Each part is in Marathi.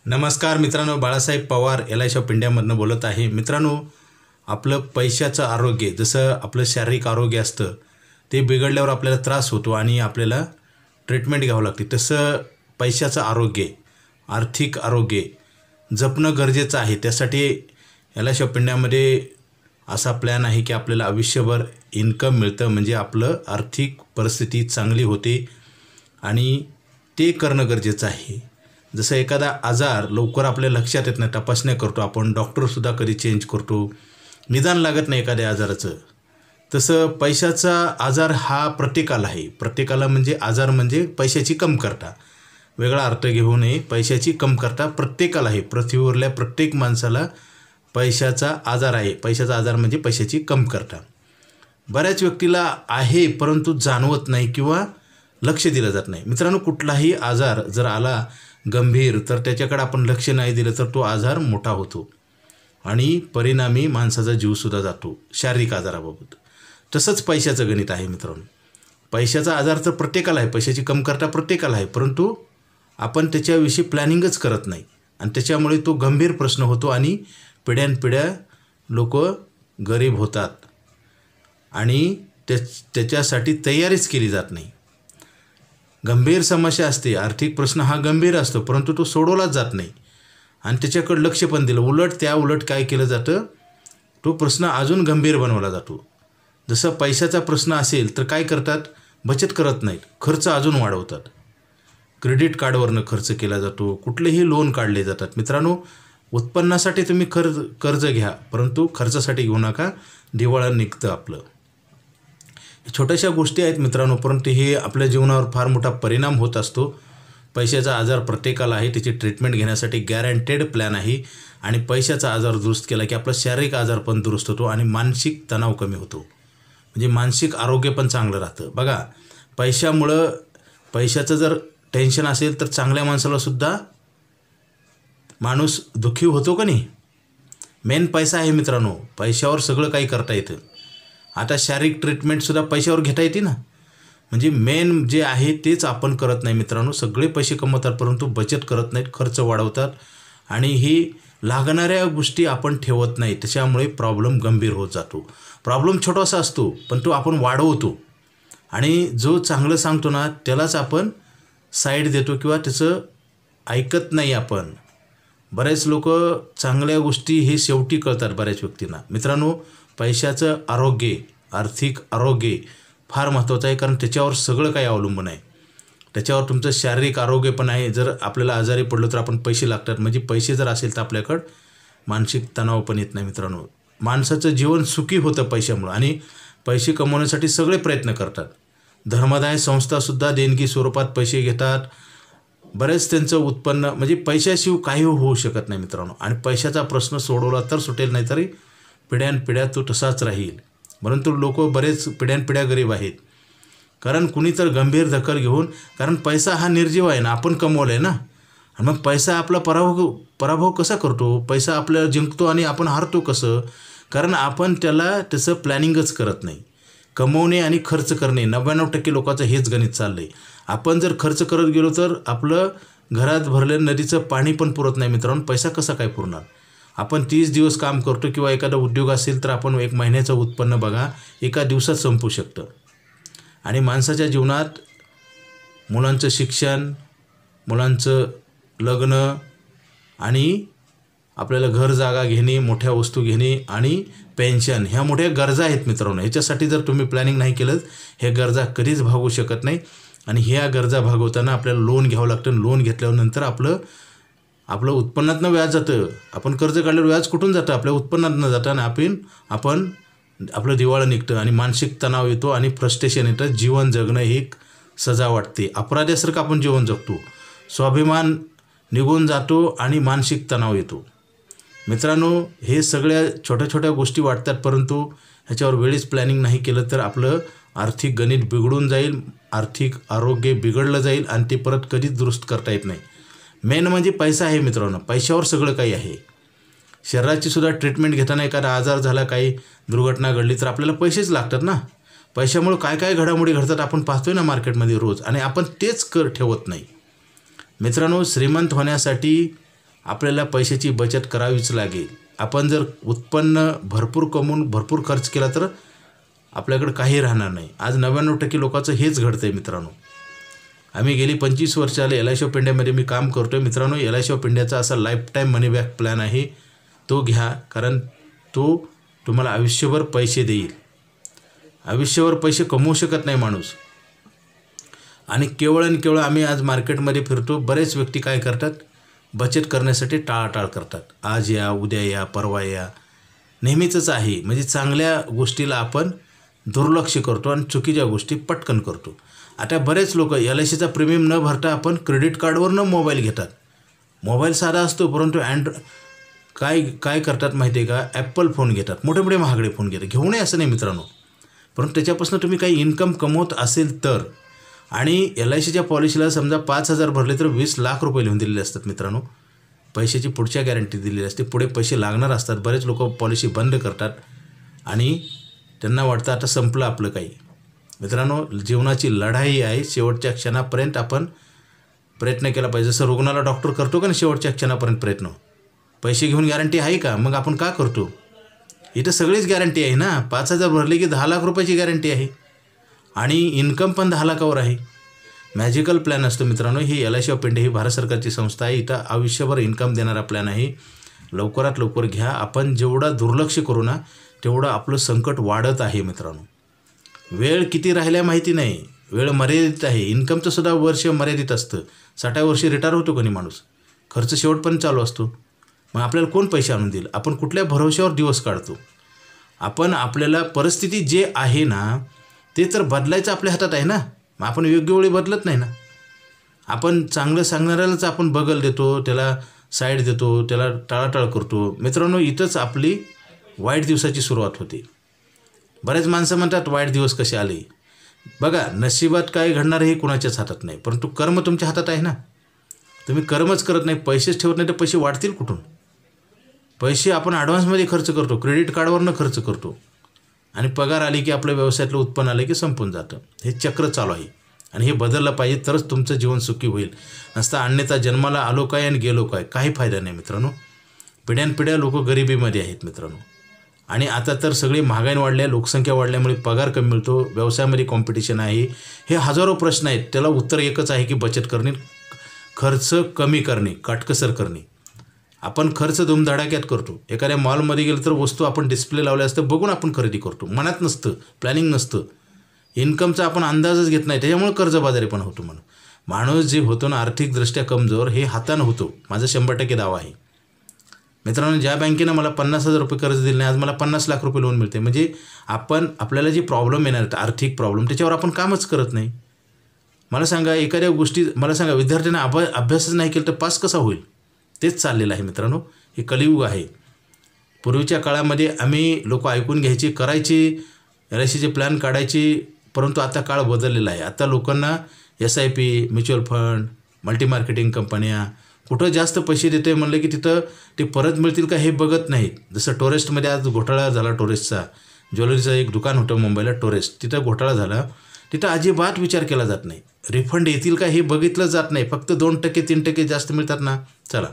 नमस्कार मित्रांनो, बाळासाहेब पवार LIC ऑफ इंडियामधून बोलत आहे। मित्रांनो, आपलं पैशाचं आरोग्य जसं आपलं शारीरिक आरोग्य असतं ते बिघडल्यावर आपल्याला त्रास होतो आणि आपल्याला ट्रीटमेंट घ्यावं लागते, तसं पैशाचं आरोग्य, आर्थिक आरोग्य जपणं गरजेचं आहे। त्यासाठी LIC ऑफ इंडियामध्ये असा प्लॅन आहे की आपल्याला आयुष्यभर इन्कम मिळतं, म्हणजे आपलं आर्थिक परिस्थिती चांगली होते आणि ते करणं गरजेचं आहे। जसं एखादा आजार लवकर आपल्या लक्षात येत नाही, तपासण्या करतो आपण, डॉक्टरसुद्धा कधी चेंज करतो, निदान लागत नाही एखाद्या आजाराचं, तसं पैशाचा आजार हा प्रत्येकाला आहे। प्रत्येकाला म्हणजे आजार म्हणजे पैशाची कमतरता, वेगळा अर्थ घेऊ नये, पैशाची कमतरता प्रत्येकाला आहे। पृथ्वीवरल्या प्रत्येक माणसाला पैशाचा आजार आहे। पैशाचा आजार म्हणजे पैशाची कमतरता बऱ्याच व्यक्तीला आहे, परंतु जाणवत नाही किंवा लक्ष दिलं जात नाही। मित्रांनो, कुठलाही आजार जर आला गंभीर तर त्याच्याकडे आपण लक्ष नाही दिलं तर तो आजार मोठा होतो आणि परिणामी माणसाचा जीवसुद्धा जातो शारीरिक आजाराबाबत। तसंच पैशाचं गणित आहे मित्रांनो। पैशाचा आजार तर प्रत्येकाला आहे, पैशाची कमतरता प्रत्येकाला आहे, परंतु आपण त्याच्याविषयी प्लॅनिंगच करत नाही आणि त्याच्यामुळे तो गंभीर प्रश्न होतो आणि पिढ्यानपिढ्या लोक गरीब होतात आणि त्याच्यासाठी तयारीच केली जात नाही। गंभीर समस्या असते, आर्थिक प्रश्न हा गंभीर असतो, परंतु तो सोडवलाच जात नाही आणि त्याच्याकडे लक्ष पण दिलं, उलट काय केलं जातं, तो प्रश्न अजून गंभीर बनवला जातो। जसं पैशाचा प्रश्न असेल तर काय करतात, बचत करत नाहीत, खर्च अजून वाढवतात, क्रेडिट कार्डवरनं खर्च केला जातो, कुठलेही लोन काढले जातात। मित्रांनो, उत्पन्नासाठी तुम्ही कर्ज घ्या, परंतु खर्चासाठी घेऊ नका, दिवाळं निघतं आपलं। छोट्याशा गोष्टी आहेत मित्रांनो, परंतु हे आपल्या जीवनावर फार मोठा परिणाम होत असतो। पैशाचा आजार प्रत्येकाला आहे, त्याची ट्रीटमेंट घेण्यासाठी गॅरंटेड प्लॅन आहे आणि पैशाचा आजार दुरुस्त केला की आपला शारीरिक आजार पण दुरुस्त होतो आणि मानसिक तणाव कमी होतो, म्हणजे मानसिक आरोग्य पण चांगलं राहतं। बघा, पैशाचं जर टेन्शन असेल तर चांगल्या माणसाला सुद्धा माणूस दुःखी होतो का नाही। मेन पैसा आहे मित्रांनो, पैशावर सगळं काही करता येतं। आता शारीरिक ट्रीटमेंटसुद्धा पैशावर घेता येते ना, म्हणजे मेन जे आहे तेच आपण करत नाही मित्रांनो। सगळे पैसे कमवतात परंतु बचत करत नाहीत, खर्च वाढवतात आणि ही लागणाऱ्या गोष्टी आपण ठेवत नाही, त्याच्यामुळे प्रॉब्लेम गंभीर होत जातो। प्रॉब्लेम छोटासा असतो पण तो आपण वाढवतो आणि जो चांगलं सांगतो ना त्यालाच आपण साईड देतो किंवा त्याचं ऐकत नाही आपण। बरेच लोक चांगल्या गोष्टी हे शेवटी कळतात बऱ्याच व्यक्तींना। मित्रांनो, पैशाचं आरोग्य, आर्थिक आरोग्य फार महत्त्वाचं आहे, कारण त्याच्यावर सगळं काही अवलंबून आहे। त्याच्यावर तुमचं शारीरिक आरोग्य पण आहे। जर आपल्याला आजारी पडलो तर आपण पैसे लागतात, म्हणजे पैसे जर असेल तर आपल्याकडं मानसिक तणाव पण येत नाही। मित्रांनो, माणसाचं जीवन सुखी होतं पैशामुळं आणि पैसे कमवण्यासाठी सगळे प्रयत्न करतात। धर्मदाय संस्थासुद्धा देणगी स्वरूपात पैसे घेतात, बरेच त्यांचं उत्पन्न, म्हणजे पैशाशिवाय काही होऊ शकत नाही मित्रांनो। आणि पैशाचा प्रश्न सोडवला तर सुटेल, नाहीतरी पिढ्यानपिढ्या तो तसाच राहील। परंतु लोक बरेच पिढ्यानपिढ्या गरीब आहेत, कारण कुणी तर गंभीर दखल घेऊन, कारण पैसा हा निर्जीव आहे ना, आपण कमवला आहे ना, आणि मग पैसा आपला पराभव कसा करतो, पैसा आपल्याला जिंकतो आणि आपण हारतो कसं, कारण आपण त्याचं प्लॅनिंगच करत नाही। कमवणे आणि खर्च करणे 99% लोकांचं हेच गणित चाललं आहे। आपण जर खर्च करत गेलो तर आपलं घरात भरलेलं नदीचं पाणी पण पुरत नाही मित्रांनो, पैसा कसा काय पुरणार। आपण 30 दिवस काम करतो किंवा एखादा उद्योग असेल तर आपण 1 महिन्याचं उत्पन्न बघा एका दिवसात संपू शकतं। आणि माणसाच्या जीवनात मुलांचं शिक्षण, मुलांचं लग्न आणि आपल्याला घर जागा घेणे, मोठ्या वस्तू घेणे आणि पेन्शन ह्या मोठ्या गरजा आहेत मित्रांनो। ह्याच्यासाठी जर तुम्ही प्लॅनिंग नाही केलं हे गरजा कधीच भागवू शकत नाही आणि ह्या गरजा भागवताना आपल्याला लोन घ्यावं लागतं। लोन घेतल्यानंतर आपलं उत्पन्नातनं व्याज जातं, आपण कर्ज काढल्यावर व्याज कुठून जातं, आपल्या उत्पन्नातनं जातं आणि आपण आपलं दिवाळं निघतं आणि मानसिक तणाव येतो आणि फ्रस्ट्रेशन येतं। जीवन जगणं एक सजा वाटते, अपराध्यासारखं आपण जीवन जगतो, स्वाभिमान निघून जातो आणि मानसिक तणाव येतो। मित्रांनो, हे सगळ्या छोट्या छोट्या गोष्टी वाटतात, परंतु ह्याच्यावर वेळीच प्लॅनिंग नाही केलं तर आपलं आर्थिक गणित बिघडून जाईल, आर्थिक आरोग्य बिघडलं जाईल आणि ते परत कधीच दुरुस्त करता येत नाही। मेन म्हणजे पैसा आहे मित्रांनो, पैशावर सगळं काही आहे। शरीराची सुद्धा ट्रीटमेंट घेताना एखादा आजार झाला, काही दुर्घटना घडली तर आपल्याला पैसेच लागतात ना। पैशामुळे काय काय घडामोडी घडतात आपण पाहतोय ना मार्केटमध्ये रोज, आणि आपण तेच ठेवत नाही। मित्रांनो, श्रीमंत होण्यासाठी आपल्याला पैशाची बचत करावीच लागेल. आपण जर उत्पन्न भरपूर कमवून भरपूर खर्च केला तर आपल्याकडे काही राहणार नाही. आज 99% लोकांचं हेच घडतं आहे मित्रांनो. आम्ही गेली 25 वर्ष झाले LIC ऑफ इंडियामध्ये मी काम करतो आहे मित्रांनो. LIC ऑफ इंडियाचा असा लाईफटाईम मनी बॅक प्लॅन आहे, तो घ्या, कारण तो तुम्हाला आयुष्यभर पैसे देईल. आयुष्यभर पैसे कमवू शकत नाही माणूस. आणि केवळ आणि केवळ आम्ही आज मार्केटमध्ये फिरतो, बरेच व्यक्ती काय करतात, बचत करण्यासाठी टाळाटाळ करतात. आज या, उद्या या, परवा या, नेहमीचंच आहे. म्हणजे चांगल्या गोष्टीला आपण दुर्लक्ष करतो आणि चुकीच्या गोष्टी पटकन करतो. आता बरेच लोक LICचा प्रीमियम न भरता आपण क्रेडिट कार्डवरनं मोबाईल घेतात. मोबाईल साधा असतो, परंतु काय करतात माहिती आहे का, ॲपल फोन घेतात, मोठे मोठे महागडे फोन घेतात. घेऊ नये असं नाही मित्रांनो, परंतु त्याच्यापासून तुम्ही काही इन्कम कमवत असेल तर. आणि LICच्या पॉलिसीला समजा 5,000 भरले तर 20 लाख रुपये लिहून दिलेले असतात मित्रांनो. पैशाची पुढच्या गॅरंटी दिलेली असते, पुढे पैसे लागणार असतात. बरेच लोक पॉलिसी बंद करतात आणि त्यांना वाटतं आता संपलं आपलं काही. मित्रांनो, जीवनाची लढाई आहे. शेवटच्या क्षणापर्यंत आपण प्रयत्न केला पाहिजे. जसं रुग्णाला डॉक्टर करतो का नाही शेवटच्या क्षणापर्यंत प्रयत्न. पैसे घेऊन गॅरंटी आहे का, मग आपण का करतो. इथं सगळीच गॅरंटी आहे ना. 5,000 भरले की 10 लाख रुपयाची गॅरंटी आहे आणि इन्कम पण 10 लाखावर आहे. मॅजिकल प्लॅन असतो मित्रांनो. ही LIC ऑफ इंडिया ही भारत सरकारची संस्था आहे. इथं आयुष्यभर इन्कम देणारा प्लॅन आहे. लवकरात लवकर घ्या. आपण जेवढं दुर्लक्ष करू ना तेवढं आपलं संकट वाढत आहे मित्रांनो. वेळ किती राहिल्या माहिती नाही, वेळ मर्यादित आहे. इन्कमचं सुद्धा वर्ष मर्यादित असतं. 60 वर्षी रिटायर होतो कोणी माणूस, खर्च शेवटपर्यंत चालू असतो. मग आपल्याला कोण पैसे आणून देईल. आपण कुठल्या भरोश्यावर दिवस काढतो. आपण आपल्याला परिस्थिती जे आहे ना ते तर बदलायचं आपल्या हातात आहे ना. मग आपण योग्य वेळी बदलत नाही ना. आपण चांगलं सांगणाऱ्यालाच आपण बगल देतो, त्याला साईड देतो, त्याला टाळाटाळ करतो. मित्रांनो, इथंच आपली वाईट दिवसाची सुरुवात होते. बरेच माणसं म्हणतात वाईट दिवस कसे आले. बघा, नशिबात काय घडणार हे कुणाच्याच हातात नाही, परंतु कर्म तुमच्या हातात आहे ना. तुम्ही कर्मच करत नाही, पैसेच ठेवत नाही तर पैसे वाढतील कुठून. पैसे आपण ॲडव्हान्समध्ये खर्च करतो, क्रेडिट कार्डवरनं खर्च करतो आणि पगार आली की आपल्या व्यवसायातलं उत्पन्न आलं की संपून जातं. हे चक्र चालू आहे आणि हे बदललं पाहिजे तरच तुमचं जीवन सुखी होईल. नसता अन्यथा जन्माला आलो काय आणि गेलो काय, काही फायदा नाही मित्रांनो. पिढ्यानपिढ्या लोक गरिबीमध्ये आहेत मित्रांनो. आणि आता तर सगळी महागाई वाढल्या, लोकसंख्या वाढल्यामुळे पगार कमी मिळतो, व्यवसायामध्ये कॉम्पिटिशन आहे. हे हजारो प्रश्न आहेत. त्याला उत्तर एकच आहे की बचत करणे, खर्च कमी करणे, काटकसर करणे. आपण खर्च धुमधडाक्यात करतो. एखाद्या मॉलमध्ये गेलं तर वस्तू आपण डिस्प्ले लावल्या असतं बघून आपण खरेदी करतो. मनात नसतं, प्लॅनिंग नसतं. इन्कमचा आपण अंदाजच घेत नाही, त्याच्यामुळे कर्जबाजारी पण होतो. म्हणून माणूस जे होतो ना आर्थिकदृष्ट्या कमजोर, हे हातानं होतो. माझा 100% दावा आहे मित्रांनो. ज्या बँकेनं मला 50,000 रुपये कर्ज दिले नाही, आज मला 50 लाख रुपये लोन मिळते. म्हणजे आपल्याला जे प्रॉब्लेम येणार आहेत, आर्थिक प्रॉब्लेम, त्याच्यावर आपण कामच करत नाही. मला सांगा, एखाद्या गोष्टी मला सांगा, विद्यार्थ्यांना अभ्यासच नाही केलं तर पास कसा होईल. तेच चाललेलं आहे मित्रांनो. हे कलियुग आहे. पूर्वीच्या काळामध्ये आम्ही लोक ऐकून घ्यायची, करायची, LICचे प्लॅन काढायची, परंतु आता काळ बदललेला आहे. आता लोकांना SIP, mutual fund, multi marketing कंपन्या, कुठं जास्त पैसे देते म्हणलं की तिथं ते परत मिळतील का हे बघत नाहीत. जसं टोरेस्टमध्ये आज घोटाळा झाला. टोरेस्टचा ज्वेलरीचं एक दुकान होतं मुंबईला, टोरेस्ट, तिथं घोटाळा झाला. तिथं अजिबात विचार केला जात नाही. रिफंड येतील का हे बघितलं जात नाही. फक्त 2% 3% जास्त मिळतात ना, चला.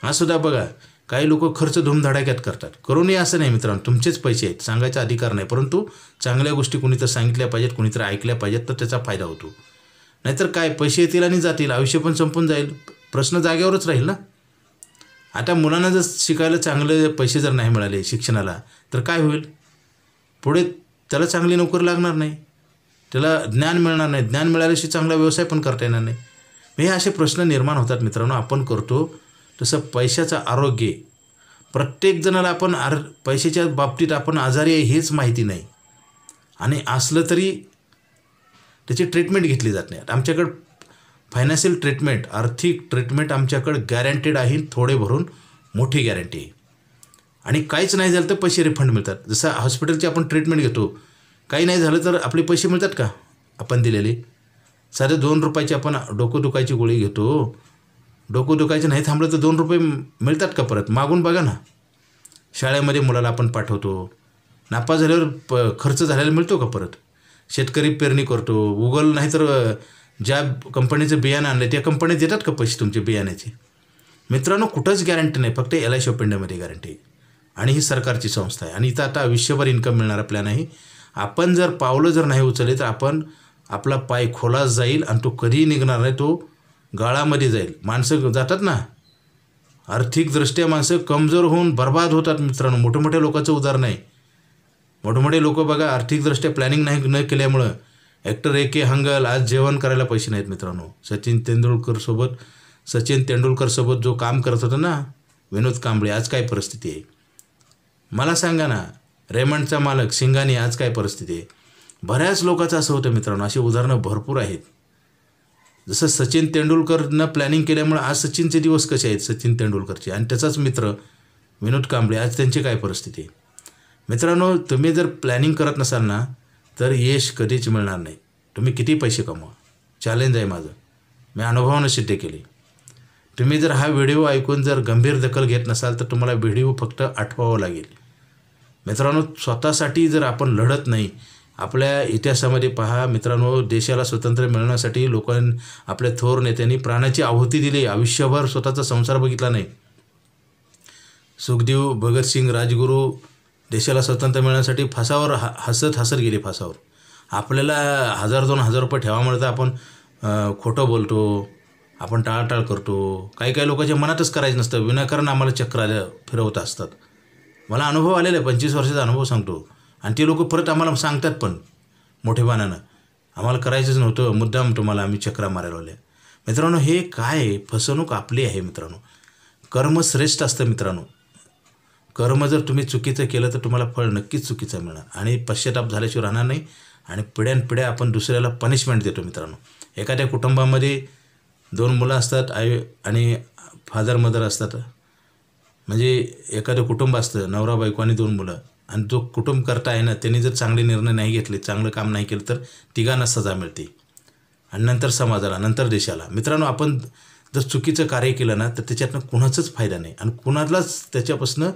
हा सुद्धा बघा, काही लोक खर्च धुमधडाक्यात करतात. करू नये असं नाही मित्रांनो, तुमचेच पैसे आहेत, सांगायचा अधिकार नाही. परंतु चांगल्या गोष्टी कुणीतरी सांगितल्या पाहिजेत, कुणीतरी ऐकल्या पाहिजेत, तर त्याचा फायदा होतो. नाहीतर काय, पैसे येतील आणि जातील, आयुष्य पण संपून जाईल, प्रश्न जागेवरच राहील ना. आता मुलांना जर शिकायला चांगले पैसे जर नाही मिळाले शिक्षणाला तर काय होईल. पुढे त्याला चांगली नोकरी लागणार नाही, त्याला ज्ञान मिळणार नाही, ज्ञान मिळाल्याशिवाय चांगला व्यवसाय पण करता येणार नाही. हे असे प्रश्न निर्माण होतात मित्रांनो. आपण करतो तसं पैशाचं आरोग्य, प्रत्येक जणाला आपण पैशाच्या बाबतीत आपण आजारी आहे हेच माहिती नाही, आणि असलं तरी त्याची ट्रीटमेंट घेतली जात नाही. आमच्याकडं फायनान्शियल ट्रीटमेंट, आर्थिक ट्रीटमेंट आमच्याकडं गॅरंटेड आहे, थोडे भरून मोठी गॅरंटी आहे. आणि काहीच नाही झालं तर पैसे रिफंड मिळतात. जसं हॉस्पिटलची आपण ट्रीटमेंट घेतो, काही नाही झालं तर आपले पैसे मिळतात का आपण दिलेले. साधे 2 रुपयाची आपण डोकं दुखायची गोळी घेतो, डोकं दुखायचं नाही थांबलं तर 2 रुपये मिळतात का परत. मागून बघा ना. शाळेमध्ये मुलाला आपण पाठवतो, नापास झाल्यावर खर्च झालेला मिळतो का परत. शेतकरी पेरणी करतो, उगल नाही तर ज्या कंपनीचं बियाणं आणलं त्या कंपनीत देतात का पैसे तुमचे बियाण्याचे. मित्रांनो कुठंच गॅरंटी नाही, फक्त LIC ऑफ इंडियामध्ये गॅरंटी आणि ही सरकारची संस्था आहे आणि इथं आता आयुष्यभर इन्कम मिळणारा प्लॅन आहे. आपण जर पावलं जर नाही उचलले तर आपण आपला पाय खोलात जाईल आणि तो कधीही निघणार नाही, तो गाळामध्ये जाईल. माणसं जातात ना आर्थिकदृष्ट्या, माणसं कमजोर होऊन बर्बाद होतात मित्रांनो. मोठमोठ्या लोकांचं उदाहरण आहे. मोठमोठे लोक बघा आर्थिकदृष्ट्या प्लॅनिंग नाही न केल्यामुळं ॲक्टर AK हंगल आज जेवण करायला पैसे नाहीत मित्रांनो. सचिन तेंडुलकरसोबत जो काम करत होता ना विनोद कांबळे, आज काय परिस्थिती आहे मला सांगा ना. रेमंडचा मालक सिंगानी, आज काय परिस्थिती आहे. बऱ्याच लोकांचं असं होतं मित्रांनो. अशी उदाहरणं भरपूर आहेत. जसं सचिन तेंडुलकरनं प्लॅनिंग केल्यामुळे आज सचिनचे दिवस कसे आहेत सचिन तेंडुलकरचे, आणि त्याचाच मित्र विनोद कांबळे, आज त्यांची काय परिस्थिती आहे. मित्रांनो तुम्ही जर प्लॅनिंग करत नसाल ना तर यश कधीच मिळणार नाही. तुम्ही किती पैसे कमवा, चॅलेंज आहे माझं, मी अनुभवानं सिद्ध केले. तुम्ही जर हा व्हिडिओ ऐकून जर गंभीर दखल घेत नसाल तर तुम्हाला व्हिडिओ फक्त आठवावा लागेल. मित्रांनो स्वतःसाठी जर आपण लढत नाही, आपल्या इतिहासामध्ये पहा मित्रांनो, देशाला स्वातंत्र्य मिळवण्यासाठी आपल्या थोर नेत्यांनी प्राणाची आहुती दिली. आयुष्यभर स्वतःचा संसार बघितला नाही. सुखदेव, भगतसिंग, राजगुरू देशाला स्वातंत्र्य मिळवण्यासाठी फासावर हसत गेले फासावर. आपल्याला 1000-2000 रुपये ठेवा म्हणतं आपण खोटं बोलतो, आपण टाळाटाळ करतो. काही लोकांच्या मनातच करायचं नसतं, विनाकारण आम्हाला चक्र फिरवत असतात. मला अनुभव आलेला आहे, 25 वर्षाचा अनुभव सांगतो. आणि ते लोक परत आम्हाला सांगतात पण मोठेपणानं, आम्हाला करायचंच नव्हतं, मुद्दाम तुम्हाला आम्ही चक्रा मारायला लावल्या. मित्रांनो हे काय फसवणूक आपली आहे मित्रांनो. कर्म श्रेष्ठ असतं मित्रांनो. कर्म जर तुम्ही चुकीचं केलं तर तुम्हाला फळ नक्कीच चुकीचं मिळणार आणि पश्चाताप झाल्याशिवाय राहणार नाही. आणि पिढ्यानपिढ्या आपण दुसऱ्याला पनिशमेंट देतो मित्रांनो. एखाद्या कुटुंबामध्ये 2 मुलं असतात, आई आणि फादर मदर असतात. म्हणजे एखादं कुटुंब असतं, नवरा बायको आणि 2 मुलं, आणि जो कुटुंब करता आहे ना त्यांनी जर चांगले निर्णय नाही घेतले, चांगलं काम नाही केलं तर तिघांना सजा मिळते आणि नंतर समाजाला, नंतर देशाला. मित्रांनो आपण जर चुकीचं कार्य केलं ना तर त्याच्यातनं कुणाचाच फायदा नाही आणि कुणालाच त्याच्यापासून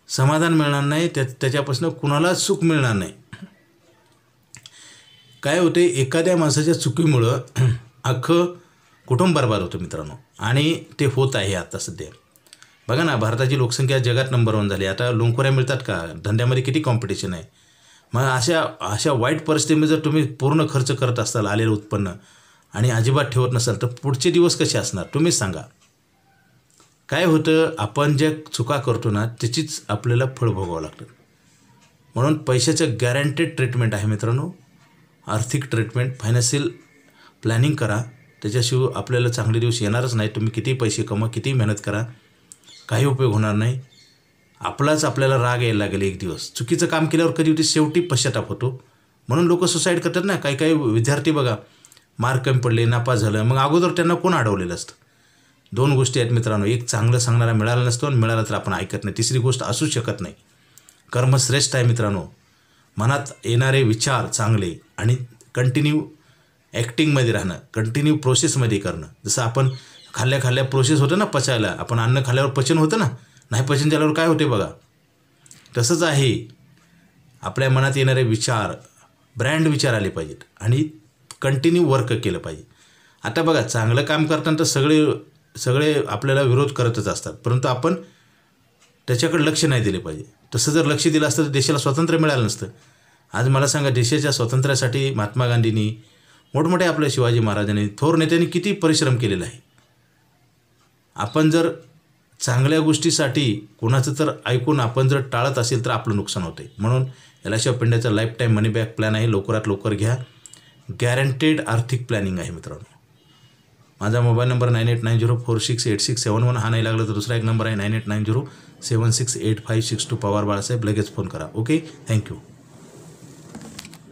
समाधान मिळणार नाही, त्याच्यापासून कुणालाच सुख मिळणार नाही. काय होते, एखाद्या माणसाच्या चुकीमुळं अख्खं कुटुंब बर्बाद होतं मित्रांनो. आणि ते होत आहे आता सध्या. बघा ना भारताची लोकसंख्या जगात नंबर 1 झाली. आता नोकऱ्या मिळतात का, धंद्यामध्ये किती कॉम्पिटिशन आहे. मग अशा वाईट परिस्थितीमध्ये जर तुम्ही पूर्ण खर्च करत असाल आलेलं उत्पन्न आणि अजिबात ठेवत नसाल तर पुढचे दिवस कसे असणार तुम्हीच सांगा. काय होतं, आपण ज्या चुका करतो ना त्याचीच आपल्याला फळ भोगावं लागतं. म्हणून पैशाचं गॅरंटेड ट्रीटमेंट आहे मित्रांनो. आर्थिक ट्रीटमेंट, फायनान्शियल प्लॅनिंग करा, त्याच्याशिवाय आपल्याला चांगले दिवस येणारच नाही. तुम्ही किती पैसे कमवा, किती मेहनत करा, काही उपयोग होणार नाही. आपल्याला राग यायला लागेल एक दिवस. चुकीचं काम केल्यावर कधी होते, शेवटी पश्चाताप होतो. म्हणून लोक सुसाईड करतात ना. काही विद्यार्थी बघा मार्क कमी पडले, नापास झालं, मग अगोदर त्यांना कोण अडवलेलं असतं. 2 गोष्टी आहेत मित्रांनो. एक चांगलं सांगणारा मिळाला नसतो आणि मिळाला तर आपण ऐकत नाही. तिसरी गोष्ट असूच शकत नाही. कर्म श्रेष्ठ आहे मित्रांनो. मनात येणारे विचार चांगले आणि कंटिन्यू ॲक्टिंगमध्ये राहणं, कंटिन्यू प्रोसेसमध्ये करणं. जसं आपण खाल्ल्या प्रोसेस होतं ना पचायला, आपण अन्न खाल्ल्यावर पचन होतं ना, नाही पचन झाल्यावर काय होते बघा. तसंच आहे आपल्या मनात येणारे विचार, ब्रँड विचार आले पाहिजेत आणि कंटिन्यू वर्क केलं पाहिजे. आता बघा चांगलं काम करताना तर सगळे आपल्याला विरोध करतच असतात, परंतु आपण त्याच्याकडे लक्ष नाही दिले पाहिजे. तसं जर लक्ष दिलं असतं तर देशाला स्वातंत्र्य मिळालं नसतं. आज मला सांगा, देशाच्या स्वातंत्र्यासाठी महात्मा गांधींनी, मोठमोठ्या आपल्या शिवाजी महाराजांनी, थोर नेत्यांनी किती परिश्रम केलेला आहे. आपण जर चांगल्या गोष्टीसाठी कोणाचं तर ऐकून आपण जर टाळत असेल तर आपलं नुकसान होते. म्हणून LIC ऑफ इंडियाचा लाईफ टाईम मनी बॅक प्लॅन आहे, लवकरात लवकर घ्या. गॅरंटेड आर्थिक प्लॅनिंग आहे मित्रांनो. माझा मोबाईल नंबर 9890468671. हा नाही लागला तर दुसरा एक नंबर आहे 9890768562. पवार बाळासाहेब. लगेच फोन करा. Okay, thank you.